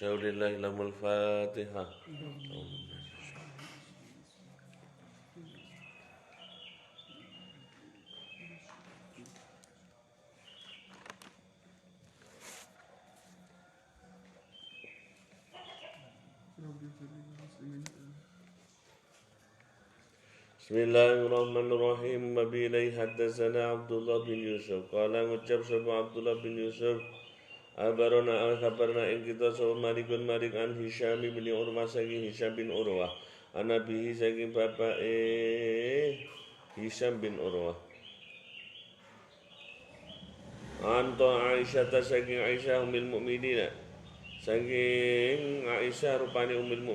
Syaulillahi lamul Fatihah. Bismillahirrahmanirrahim. Wabillahi haddatsana Abdullah bin Yusuf. Qala ngucap sapa Abdullah bin Yusuf, abarona al-khabarna ing kita sapa Malikun Malik an Hisham bin Urwah saking Hisham bin Urwah. Anabihi saking bapake Hisham bin Urwah. Anta Aisyah saking Aisyah ummul mukminin. Saking Aisyah rupane ummul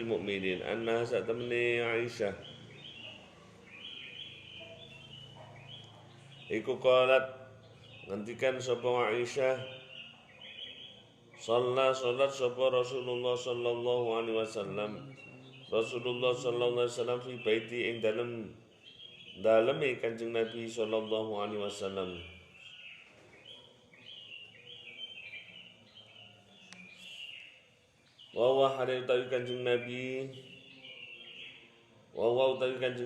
mukminin anna sak temene Aisyah iku qalat ngantikan sapa Aisyah salat sapa Rasulullah sallallahu alaihi wasallam fi baiti ing daleme Kanjeng Nabi sallallahu alaihi wasallam. Wa hari utawi Kanjeng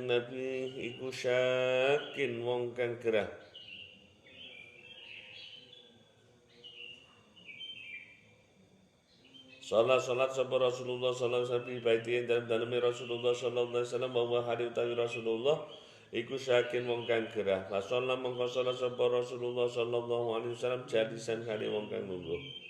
Nabi iku syakin wong kang gerah. Salat sapa Rasulullah sallallahu alaihi wasallam baiti dalam daleme Rasulullah sallallahu alaihi wasallam wa hari utawi Rasulullah iku syakin wong kang gerah. Fa sallallahu mongko salat sapa Rasulullah sallallahu alaihi wasallam jadisan kali wong kang lungguh.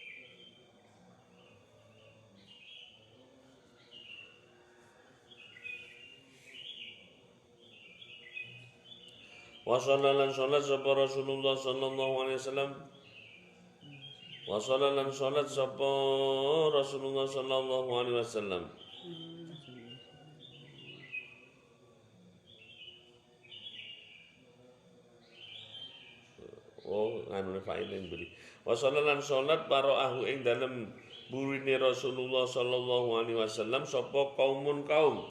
Wa sallallahu salat sapa Rasulullah sallallahu alaihi wasallam wa sallallahu salat sapa Rasulullah sallallahu alaihi wasallam anu faile beri wa sallallahu salat paraahu ing dalem burine Rasulullah sallallahu alaihi wasallam sapa kaum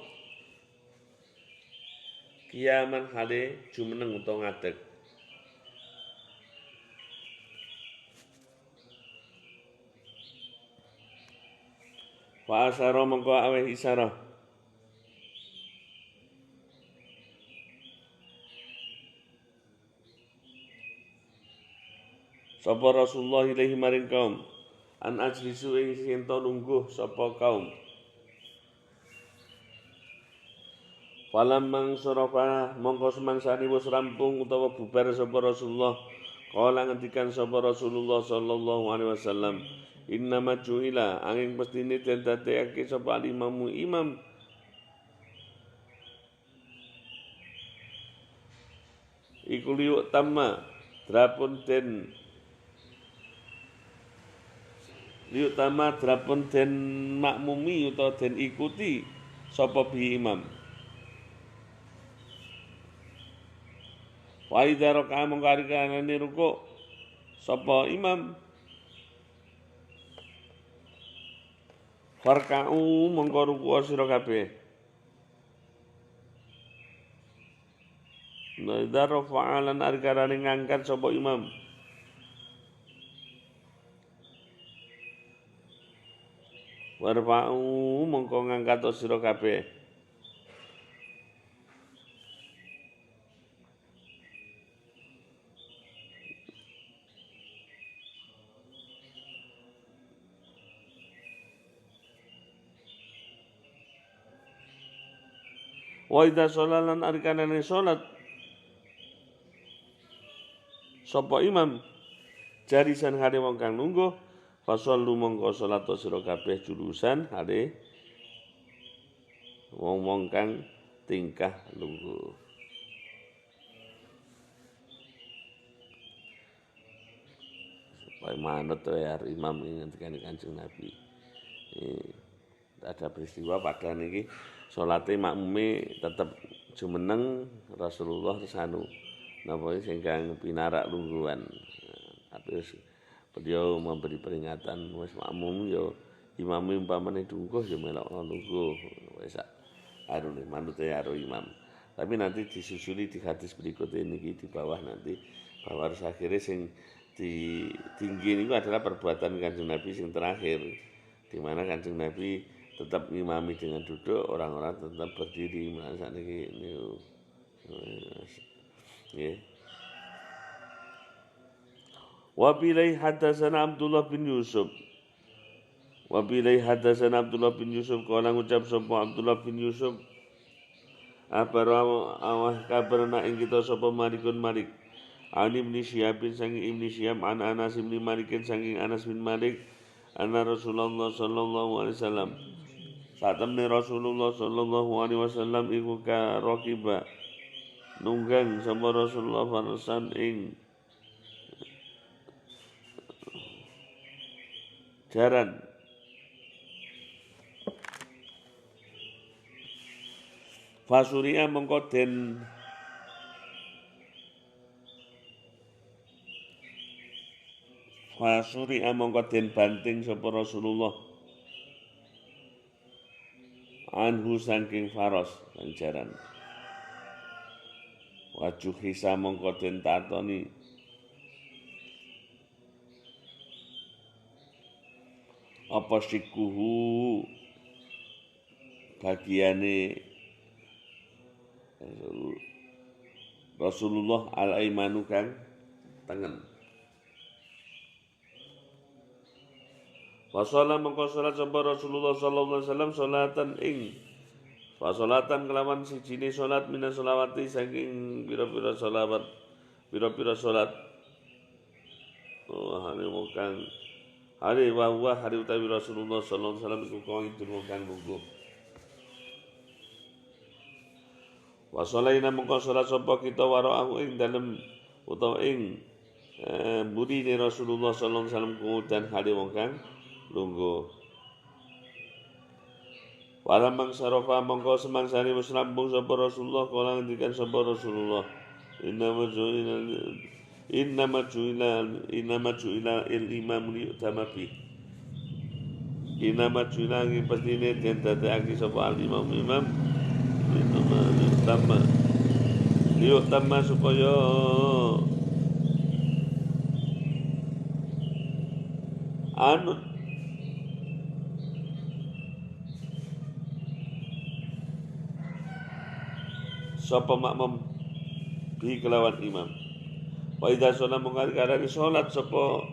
kiaman hale jumeneng utawa ngadeg. Wa asyara mengko aweh isyarah. Sapa Rasulullah ilaihi maring kaum an ajlisu ing sento lungguh sapa kaum. Falam mangsarafa mongko semangsane wis rampung utawa bubar sapa Rasulullah. Kala ngendikan sapa Rasulullah sallallahu alaihi wasallam, innama ju'ila angin mestine den dadekake sapa imam iku liuk tamma drapun den makmumi utawa den ikuti sapa bi imam. Wa idza raka'a mongko kanane rukuk sapa imam farka'u mongko rukuk sira kabeh. Wa idza rafa'a lan arkarane ngangkat sapa imam warfa'u mongko ngangkat sira kabeh. Wa idza sholalan arkanane salat sapa imam jarisan hare wong kang lungguh fasallu mongko salat sira kabeh jurusan hare wong kang tingkah lungguh. Supaya manut ya imam ngendikane Kanjeng Nabi. Ada peristiwa pada niki salate makmume tetep jumeneng Rasulullah sanu napa sing kang pinarak lungguhan. Tapi beliau memberi peringatan wis makmum ya imam umpamane lungguh ya melok lungguh wis arune manute karo imam. Tapi nanti disusuli di hadis berikut ini di bawah nanti bahwa harus akhirnya sing di tinggi ini adalah perbuatan Kanjeng Nabi yang terakhir, di mana Kanjeng Nabi tetap ngimami dengan duduk, orang-orang tetap berdiri. Masa niki niku nggih. Wa bilai hadatsana Abdullah bin Yusuf. Wa bilai hadatsana Abdullah bin Yusuf kala ngucap sapa Abdullah bin Yusuf awah kabarna ing kita sapa Malikun Malik. Ani ibn Syihab saking ibn Syihab an Anas bin Malik saking Anas bin Malik anna Rasulullah sallallahu alaihi wasallam saat temne Rasulullah sallallahu alaihi wasallam iku ka rakiba nunggang sapa Rasulullah farasan ing jaran Fasuria mengko den banting sapa Rasulullah anhu saking faros jaran. Wajuh hisa mengko den tatoni apa sikuhu bagiane Rasulullah al-aimanu kang tengen. Wasala mengko salat sapa Rasulullah sallallahu alaihi wasallam salatan ing fasolatan kelawan sijine salat minas selawati saking pira-pira salat. Oh hari mukang hari wa hari utawi Rasulullah sallallahu alaihi wasallam iku qaidun kang lungguh. Wasalaina mengko salat sapa kita waraahu ing dalem utawa ing burine Rasulullah sallallahu alaihi wasallam kemudian hale wong kang lungguh. Walamang sarofa mongko semangsane wis rampung sapa Rasulullah kala ngendikan sapa Rasulullah innama ju'ila il-imam liyutama bi. Innama ju'ila ing pastine den dadekake sapa al-imam liyutama supaya anut sapa makmum bi kelawan imam. Wa idza sholat mengkarani salat sapa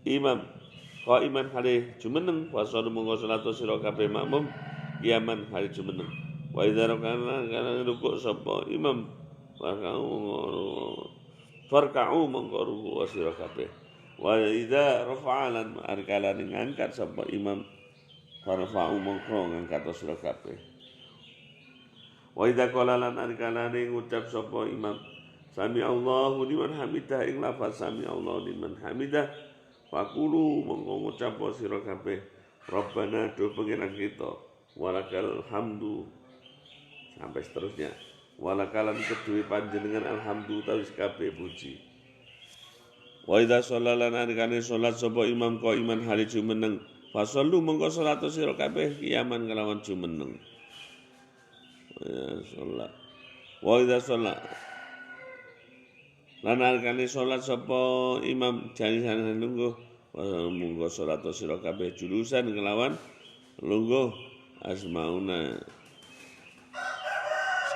imam qaiman hale jumeneng wa sholat monggo salat sira kabeh makmum yaman hale jumeneng. Wa idza kana rukuk sapa imam farka'u monggo rukuk sira kabeh. Wa idza rafa'alan arkalan ngangkat sapa imam farfa'u monggo ngangkat sira kabeh. Wa idza qala lan arkalane ngucap sapa imam sami Allahu liman hamidah ing lafaz sami Allahu liman hamidah faqulu monggo ngucap sira kabeh Rabbana do pengiran kita walakal hamdu sampai seterusnya walakalan kedue panjenengan alhamdu tawis kabeh puji. Wa idza shallalan arkane salat sapa imam ko iman hali jumeneng fasallu monggo salat sira kabeh kiaman kelawan jumeneng. Sholat. Wa idza sholat lan arkane sholat sapa imam jalisan lungguh monggo sholat sira kabeh julusan kelawan lungguh asmauna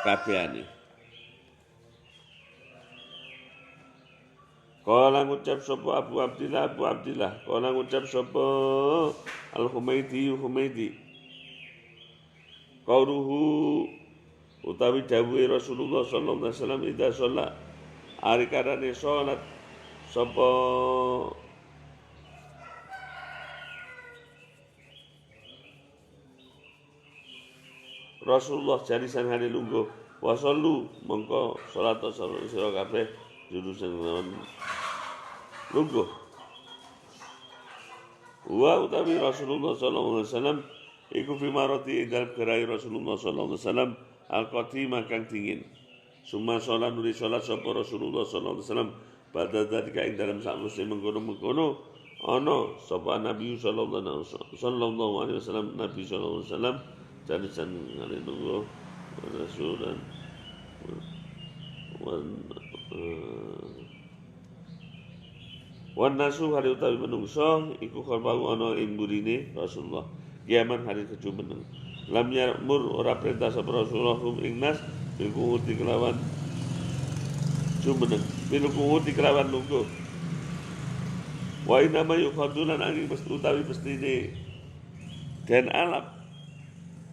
sakabehane. Kala ngucap sapa Abu Abdillah kala ngucap sapa Al-Humaidi qauluhu utawi dawuhe Rasulullah sallallahu alaihi wasallam idza sholat ari karane sholat sapa Rasulullah jarisan hari lungguh wasallu mongko salat sira kabeh jurusan lungguh wa utawi Rasulullah sallallahu alaihi wasallam iku fi marati dalam gerai Rasulullah sallallahu alaihi wasallam al-qatimah kang dingin. Summa sholat nuri sholat sapa Rasulullah sallallahu alaihi wasallam pada dalika ing dalam sak muslim mengkono ana sapa Nabi sallallahu alaihi wasallam Nabi sallallahu alaihi wasallam jalisan ngalih Rasulan Wan nasu hari utawi menungso iku khalfahu ana ing burine Rasulullah. Kiaman hari kejumeneng. Lam ya'mur ora perintah sapa Rasulullah ing nas bil qu'udi kelawan jumeneng. Bil qu'udi kelawan lungguh. Wa inna ma yukhaddulan angin mesti utawi mestine dan alap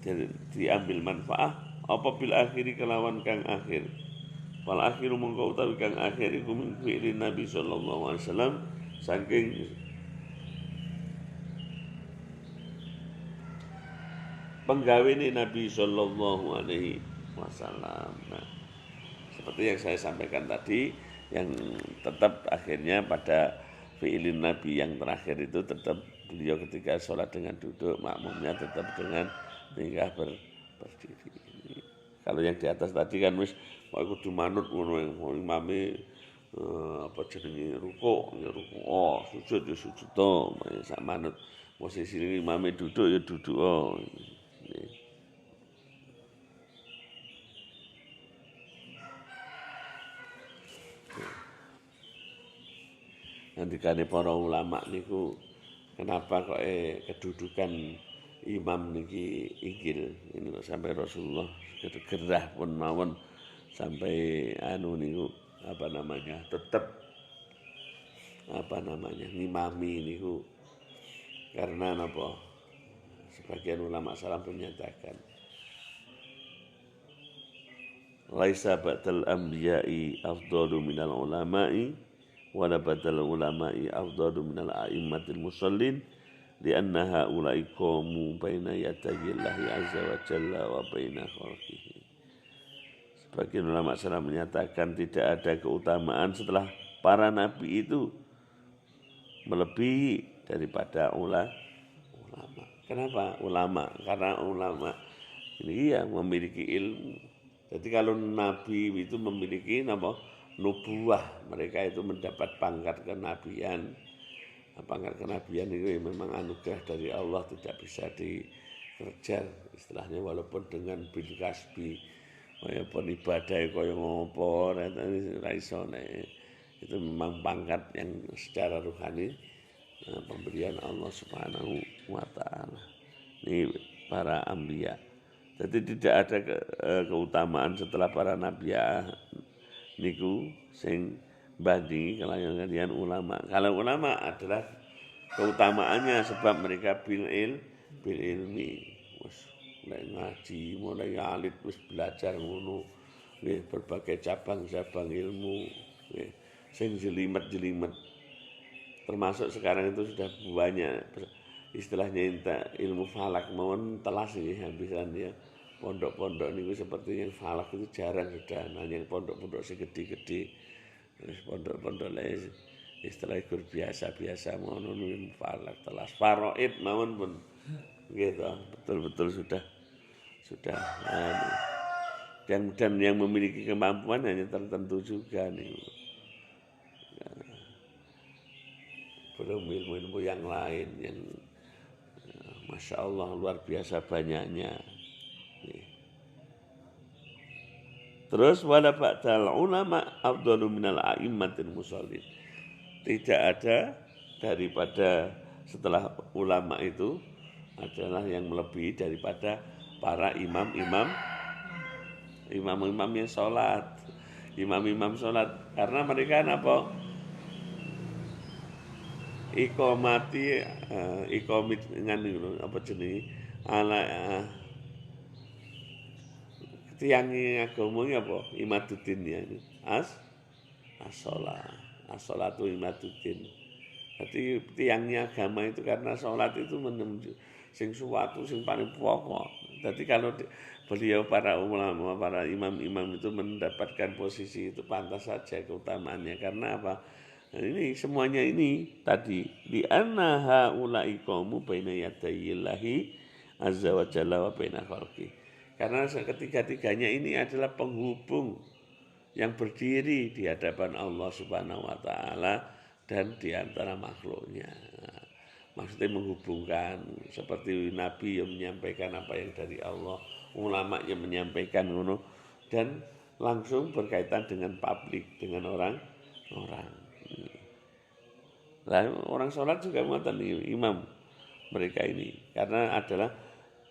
dan diambil manfaat apa bil akhiri kelawan kang akhir. Wal akhiru mongko utawi kang akhir iku min fi'li Nabi sallallahu alaihi wasallam saking penggawene Nabi sallallahu alaihi wasallam. Nah, seperti yang saya sampaikan tadi, yang tetap akhirnya pada fi'li Nabi yang terakhir itu tetap beliau ketika sholat dengan duduk, makmumnya tetap dengan tingkah berdiri. Kalau yang di atas tadi kan wis kudu manut ngono imame apa jenenge ruku ya ruku sujud ya sujud to sak manut posisi imame duduk ya duduk Nandikane para ulama niku kenapa kok kedudukan imam niki inggil ini kok sampai Rasulullah gerah pun mawon sampai niku tetap ngimami niku karena napa sebagian ulama salam menyatakan laisa ba'dal anbiya'i afdalu minal ulama'i wala badal ulama'i afdalu minal a'immatil musallin lianna haula'i qamu baina yadayillahi azza wa jalla wa baina khalqihi. Sebagian ulama salam menyatakan tidak ada keutamaan setelah para nabi itu melebihi daripada ulama. Kenapa ulama? Karena ulama ini yang memiliki ilmu. Jadi kalau nabi itu memiliki nubuah, mereka itu mendapat pangkat kenabian. Pangkat kenabian itu memang anugerah dari Allah, tidak bisa dikejar istilahnya, walaupun dengan bil kasbi, walaupun ibadah kaya ngopo ra iso itu memang pangkat yang secara rohani pemberian Allah Subhanahu wa taala. Ini para anbiya. Jadi tidak ada keutamaan setelah para nabi niku sing bandingi kalian ulama. Kalau ulama adalah keutamaannya sebab mereka bil ilmi. Wis mulai ngaji, mulai alit wis belajar ngono. Nggih berbagai cabang-cabang ilmu nggih sing jelimet-jelimet. Termasuk sekarang itu sudah banyak istilahnya ilmu falak mawon telas ini habisan ya. Pondok-pondok niku seperti yang falak itu jarang sudah, hanya pondok-pondok segede-gede. Pondok-pondok lain istilah guru biasa-biasa ngono niku falak telas faraid mawon pun gitu, betul-betul sudah dan yang memiliki kemampuan hanya tertentu juga nih. Belum ilmu-ilmu yang lain yang Masya Allah luar biasa banyaknya. Terus wala ba'dal ulama afdalu minal a'immatil musallin. Tidak ada daripada setelah ulama itu adalah yang melebihi daripada para imam-imam yang sholat. Imam-imam sholat karena mereka apa? Iqomit ngene apa jenenge ala tiangi agama apa? Imaduddin ya ini. As-sholatu imaduddin. Jadi tiangnya agama itu karena sholat itu menuju sing suatu sing paling pokok. Jadi kalau beliau para ulama, para imam-imam itu mendapatkan posisi itu pantas saja keutamaannya karena apa? Nah, ini semuanya ini tadi di anna haula'i qaumu baina yadayillahi azza wa jalla wa baina khalqi. Karena ketiga-tiganya ini adalah penghubung yang berdiri di hadapan Allah Subhanahu wa taala dan di antara makhluknya. Maksudnya menghubungkan seperti Nabi yang menyampaikan apa yang dari Allah, ulama yang menyampaikan dan langsung berkaitan dengan publik, dengan orang-orang. Nah, orang sholat juga ngoten imam mereka ini, karena adalah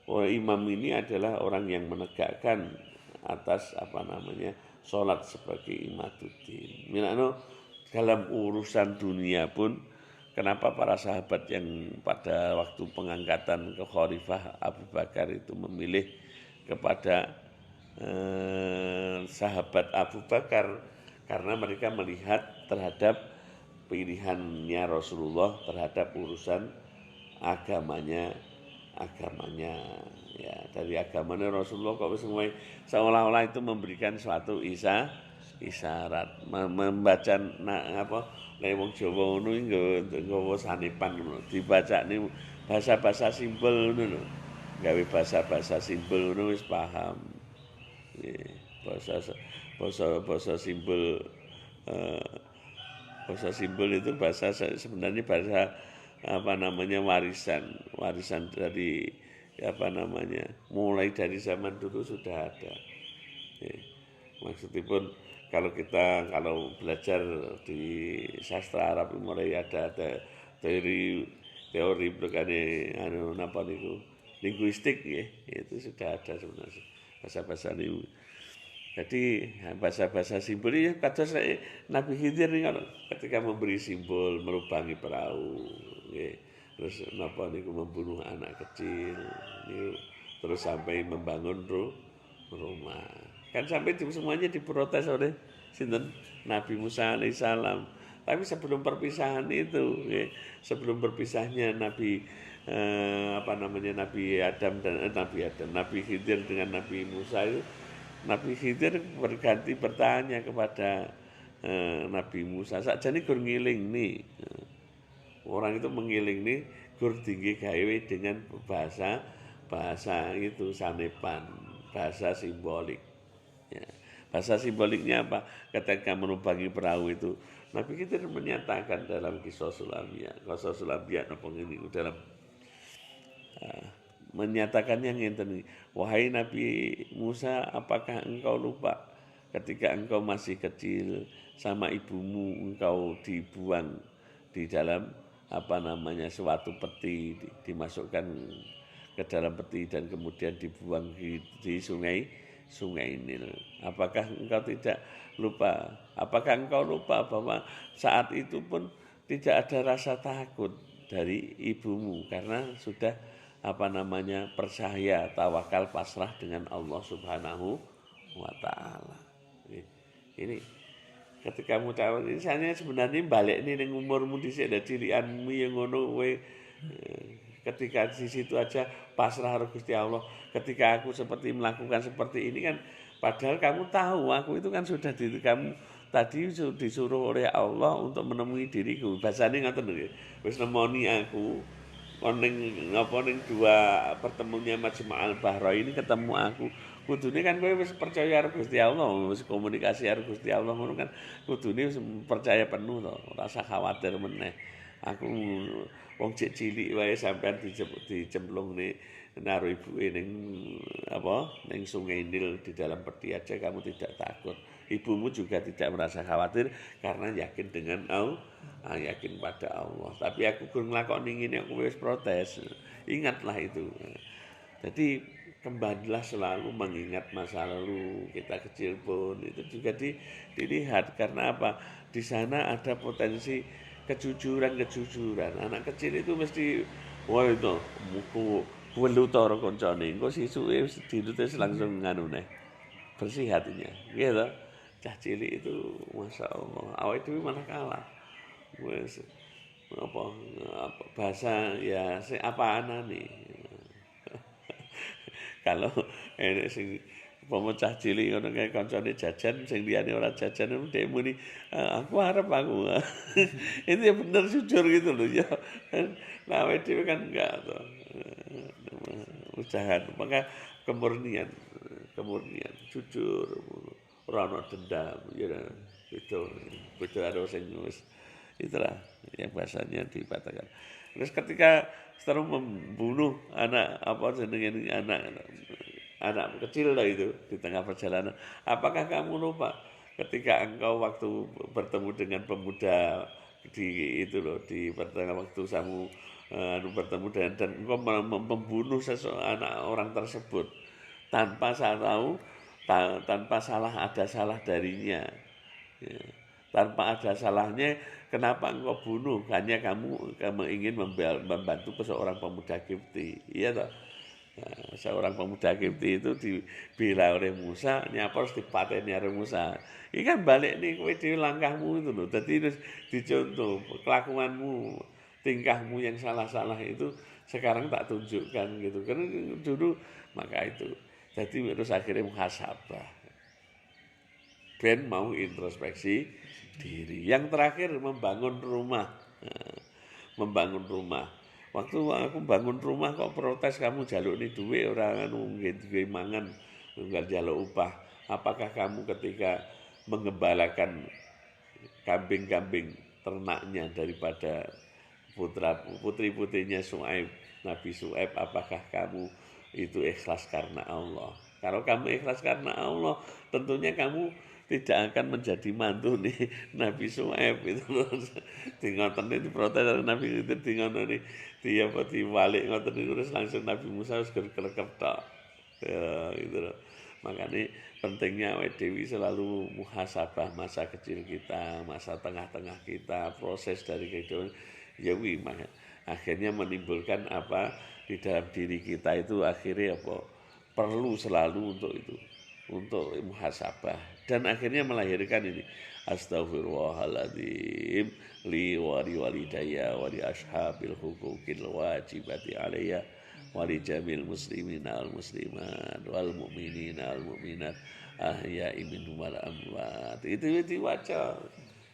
imam ini adalah orang yang menegakkan atas sholat sebagai imaduddin. Minano dalam urusan dunia pun, kenapa para sahabat yang pada waktu pengangkatan ke Khalifah Abu Bakar itu memilih kepada sahabat Abu Bakar, karena mereka melihat terhadap pilihannya Rasulullah terhadap urusan agamanya ya, dari agamanya Rasulullah kok seolah-olah itu memberikan suatu isyarat membaca wong Jawa ngono nggawa sanepan ngono dibacane bahasa-bahasa simpel ngono lho, gawe bahasa-bahasa simpel ngono wis paham. Bahasa simpel bahasa simpel itu sebenarnya bahasa warisan dari mulai dari zaman dulu sudah ada. Maksudnya pun kalau belajar di sastra Arab mulai ada teori berkane linguistik ya, itu sudah ada sebenarnya bahasa-bahasa ini. Jadi bahasa-bahasa simbol ini kados Nabi Khidir ketika memberi simbol melubangi perahu, ya. Terus membunuh anak kecil, ya. Terus sampai membangun rumah. Kan sampai semuanya diprotes oleh Nabi Musa alaihissalam. Tapi sebelum perpisahan itu, ya, sebelum berpisahnya Nabi Nabi Khidir dengan Nabi Musa itu, Nabi Khidir berganti bertanya kepada Nabi Musa, sakjane gur ngiling nih. Orang itu mengiling nih gur tinggi gawe dengan bahasa itu sanepan, bahasa simbolik. Ya. Bahasa simboliknya apa? Ketika menumpangi perahu itu, Nabi Khidir menyatakan dalam kisah Sulambia dalam menyatakannya ngenten, wahai Nabi Musa, apakah engkau lupa ketika engkau masih kecil sama ibumu engkau dibuang di dalam suatu peti, dimasukkan ke dalam peti dan kemudian dibuang di sungai Nil. Apakah engkau tidak lupa? Apakah engkau lupa bahwa saat itu pun tidak ada rasa takut dari ibumu karena sudah percaya, tawakal, pasrah dengan Allah Subhanahu wa taala. Ini ketika mutawakal ini sebenarnya balik ini ning umurmu dhisik dadi cilikanmu yang ngono kowe ketika di situ aja pasrah karo Gusti Allah. Ketika aku seperti melakukan seperti ini kan padahal kamu tahu aku itu kan sudah kamu tadi disuruh oleh Allah untuk menemui diriku. Bahasane ngoten lho. Wis nemoni aku ning dua pertemuannya Majma'al Bahrain ini ketemu aku. Kudune kan kowe wis percaya karo Gusti Allah, wis komunikasi karo Gusti Allah ngono kan kudune wis percaya penuh to, rasa khawatir meneh. Aku wong cilik wae sampean dicemplungne naruh ibuke ning sungai Nil di dalam peti aja kamu tidak takut. Ibumu juga tidak merasa khawatir karena yakin dengan Allah, yakin pada Allah. Tapi aku kurang nglakoni ngene aku wis protes. Ingatlah itu. Jadi kembalilah selalu mengingat masa lalu kita kecil pun itu juga dilihat karena apa? Di sana ada potensi kejujuran. Anak kecil itu mesti wah itu muku welu taro koncone. Engko sisuke dirute langsung nganu neh. Bersih hatinya. Gitu. Cah cilik itu Masya Allah awake dhewe malah kalah wis bahasa ya apa anane kalau enek sing cah cilik ngono kae kancane jajan sing liyane ora jajan dhek muni aku arep itu ya bener jujur gitu loh ya nah awake dhewe kan enggak tuh usaha maka kemurnian jujur ora ono dendam ya itu harus sing wis itulah yang bahasanya dikatakan. Terus ketika setelah membunuh anak kecil lah itu di tengah perjalanan, apakah kamu lupa ketika engkau waktu bertemu dengan pemuda di itu loh, di pertengah waktu kamu bertemu dan engkau membunuh anak orang tersebut tanpa tahu, tanpa ada salah darinya, ya. Tanpa ada salahnya, kenapa engkau bunuh? Hanya kamu ingin membantu seorang pemuda Kipti, iya toh? Nah, seorang pemuda Kipti itu dibela oleh Musa, nyapa harus dipateni oleh Musa. Ini kan balik nih kowe dhewe langkahmu itu loh. Jadi harus dicontoh kelakuanmu, tingkahmu yang salah-salah itu sekarang tak tunjukkan gitu. Karena dulu maka itu. Jadi terus akhirnya muhasabah. Ben mau introspeksi diri. Yang terakhir membangun rumah. Nah, membangun rumah. Waktu aku bangun rumah kok protes kamu jaluk nih duit orang anu nggih mangan enggak jaluk upah. Apakah kamu ketika mengembalakan kambing-kambing ternaknya daripada putri-putrinya Su'aib, Nabi Su'aib, apakah kamu itu ikhlas karena Allah? Kalau kamu ikhlas karena Allah, tentunya kamu tidak akan menjadi mantu nih Nabi Su'aib itu. Ngoten iki protes Nabi itu ngoten iki diwalik ngoten niku terus langsung Nabi Musa wis greget tok. Ya gitu loh. Makanya pentingnya awake dewi selalu muhasabah masa kecil kita, masa tengah-tengah kita, proses dari kehidupan ya akhirnya menimbulkan apa di dalam diri kita itu akhirnya apa perlu selalu untuk itu, untuk muhasabah dan akhirnya melahirkan ini astaghfirullahaladzim li walidayya wa li ashabil huquqil wajibati alayya wa li jamil muslimina wal muslimat wal mu'minina wal mu'minat ahya'i minhum wal amwat. Itu diwaca.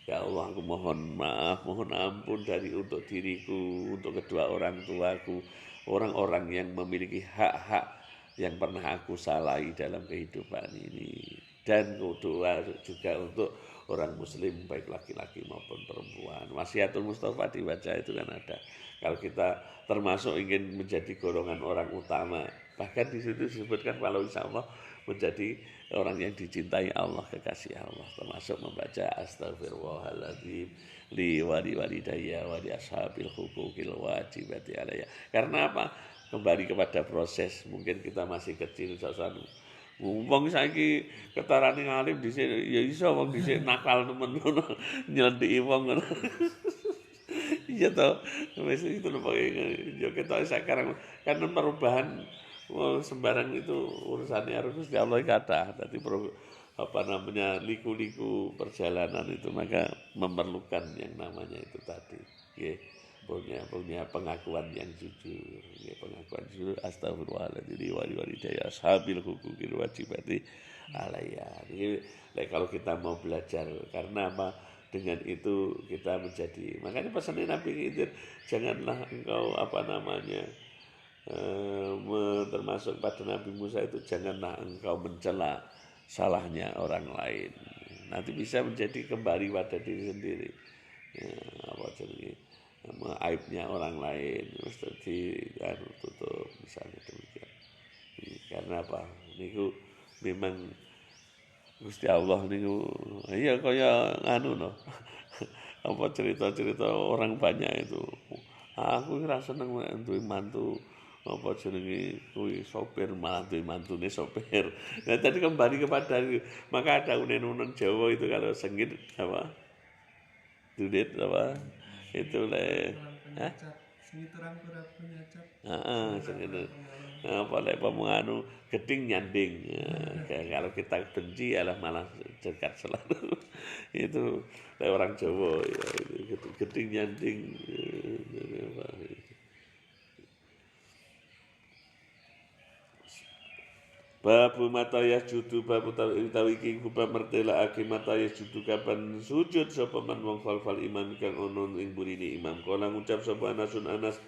Ya Allah, aku mohon maaf, mohon ampun untuk diriku, untuk kedua orang tuaku, orang-orang yang memiliki hak-hak yang pernah aku salahi dalam kehidupan ini. Dan doa juga untuk orang muslim baik laki-laki maupun perempuan. Wasiatul Mustafa dibaca itu kan ada. Kalau kita termasuk ingin menjadi golongan orang utama, bahkan di situ disebutkan kalau insya Allah menjadi orang yang dicintai Allah, kekasih Allah, termasuk membaca astaghfirullahaladzim li walidayya wa li ashabil huquqil wajibati alayya. Karena apa? Kembali kepada proses. Mungkin kita masih kecil sasanu. Wong saiki ketarane ngalim dhisik ya iso wong dhisik nakal temen ngono nyelendiki wong ngono. Iya toh, wis itu lho pokoke yo ketok sekarang kan perubahan sembarang itu urusannya harus di Allah kata. Tadi apa namanya liku-liku perjalanan itu maka memerlukan yang namanya itu tadi. Nggih. Punya pengakuan yang jujur, ya, pengakuan jujur astagfirullahaladzim walidayya ashabil huquqil wajibati alayya. Kalau kita mau belajar karena apa? Dengan itu kita menjadi, makanya pesannya Nabi itu janganlah engkau apa namanya termasuk pada Nabi Musa itu janganlah engkau mencela salahnya orang lain. Nanti bisa menjadi kembali pada diri sendiri. Ya, apa jadi aibnya orang lain mesti tutup misalnya demikian. Karena apa? Niku memang Gusti Allah niku iya kaya anu no. Apa cerita-cerita orang banyak itu. Aku ora seneng duwe mantu apa jenenge kuwi sopir malah duwe mantune sopir. Nah tadi kembali kepada maka ada unen-unen Jawa itu kalau sengit apa? Dudet apa? Itu le sengit orang pura penyacat sengit apa lek pemenganu geding nyanding kalau kita benci adalah malah dekat selalu itu lek orang Jawa ya itu geding nyanding Babu mata yasjudu babu tawi iki bab mertela aki mata yasjudu kapan sujud sapa man wong fal imam kang ono ing burine imam kala ngucap sapa Anasun Anas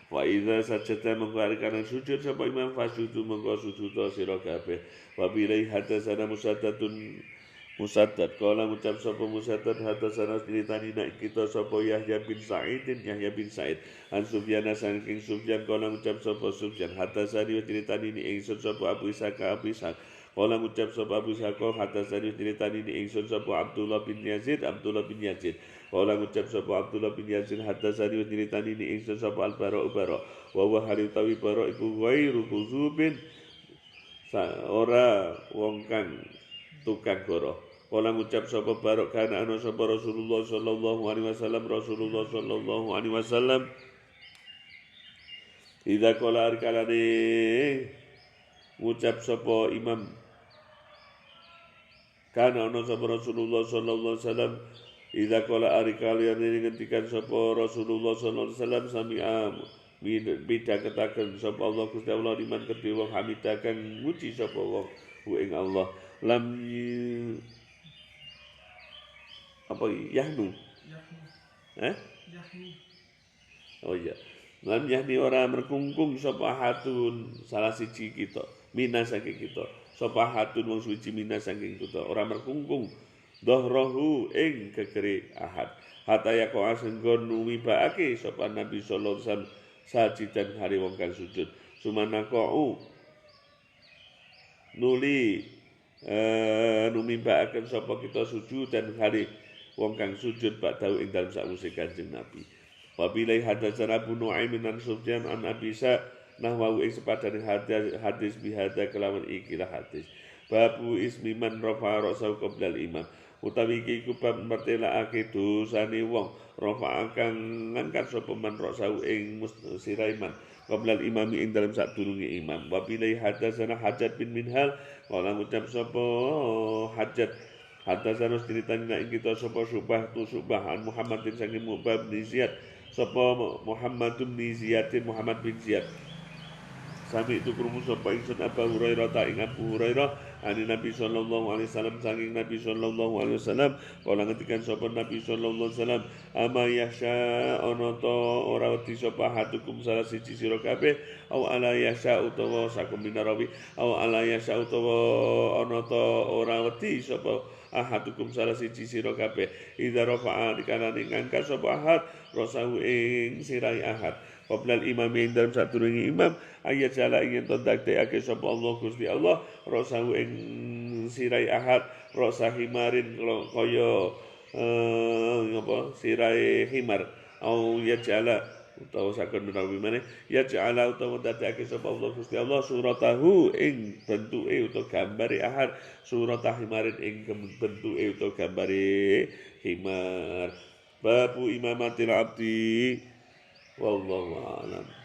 wa idza sajada mengko kana sujud sapa imam fasudu mengko sujud sira kabeh wa bilai hadatsana Musaddad kala ngucap sapa Musaddad hadatsana ditani nek kita sapa Yahya bin Sa'id an Sufyan saking Sufyan kala ngucap sapa Sufyan hadatsani ditani ing sapa Abu Ishaq Kala ngucap sapa Abu Sako hadatsani diritani ni ingsun sapa Abdullah bin Yazid. Kala ngucap sapa Abdullah bin Yazid hadatsani diritani ni ingsun sapa Al-Bara wa wa haritawi bara iku ghairu kuzubin ora wong kang tukang goroh. Kala ngucap sapa Barok kana ana sapa Rasulullah sallallahu alaihi wasallam idza qala arkalane ngucap sapa imam kana ana sapa Rasulullah sallallahu alaihi wasallam idza qala arkalane ngendikan sapa Rasulullah sallallahu alaihi wasallam sami'a bida katakan sapa Allah Gusti Allah liman kedhe wong hamidakan muji sapa wong ing Allah lam apa yahnu oh iya lam yahni ora merkungkung sapa hatun salah siji kita mina saking kita sapa hatun wong suci mina saking kita ora merkungkung dhahrahu ing kekeri ahad hatta yaqa'a senggon numibaake sapa Nabi sallallahu alaihi wasallam sajidan hari wong kang sujud sumana qa'u nuli numimbaaken sapa kita sujud dan hari wong kang sujud ba'dahu ing dalem sakwise Kanjeng Nabi wa bilai hadatsana Abu Nu'aim an Sufyan an Abi Sa nahwu ing sepadane hadis bihada kelawan ikilah hadis babu ismi man rafa'a ra'sahu qabla al-imam utawi iki iku bab mertelaake dosane wong rafa'a kang ngangkat sapa man ra'sahu ing siraiman qabla al-imami ing dalem sadurunge imam wa bilai hadatsana Hajjat bin Minhal kala ngucap sapa Hajjat hadatsana diritani ing kita sapa Subah an Muhammad bin Sangim Mu'bab bin Ziyad sapa Muhammad bin Ziyad bin Ziyad sami itu krungu sapa ingsun Abu Hurairah ta ing Abu Hurairah ani Nabi sallallahu alaihi wasallam saking Nabi sallallahu alaihi wasallam kala ngendikan sapa Nabi sallallahu alaihi wasallam ama yasha ana ta ora wedi sapa hatukum salah siji sira kabeh au ala yasha utawa sakum minarawi au ala yasha utawa ana ta ora wedi sapa ahatukum salah siji sira kabeh idza rafa'a dikanane ngangkat sapa ahad rasahu ing sirai ahad qoblal imam ing dalam sadurunge imam ayat jala ingin tondakteake sapa Allah Gusti Allah rasahu ing sirai ahad rasa himarin kaya apa sirai himar au ya jala utawa sakon menawi maneh ya jala utawa dadekake sapa Allah Gusti Allah suratahu ing bentuke utawa gambare ahad suratah himarin ing bentuke utawa gambare himar babu imamatil abdi wallahu a'lam.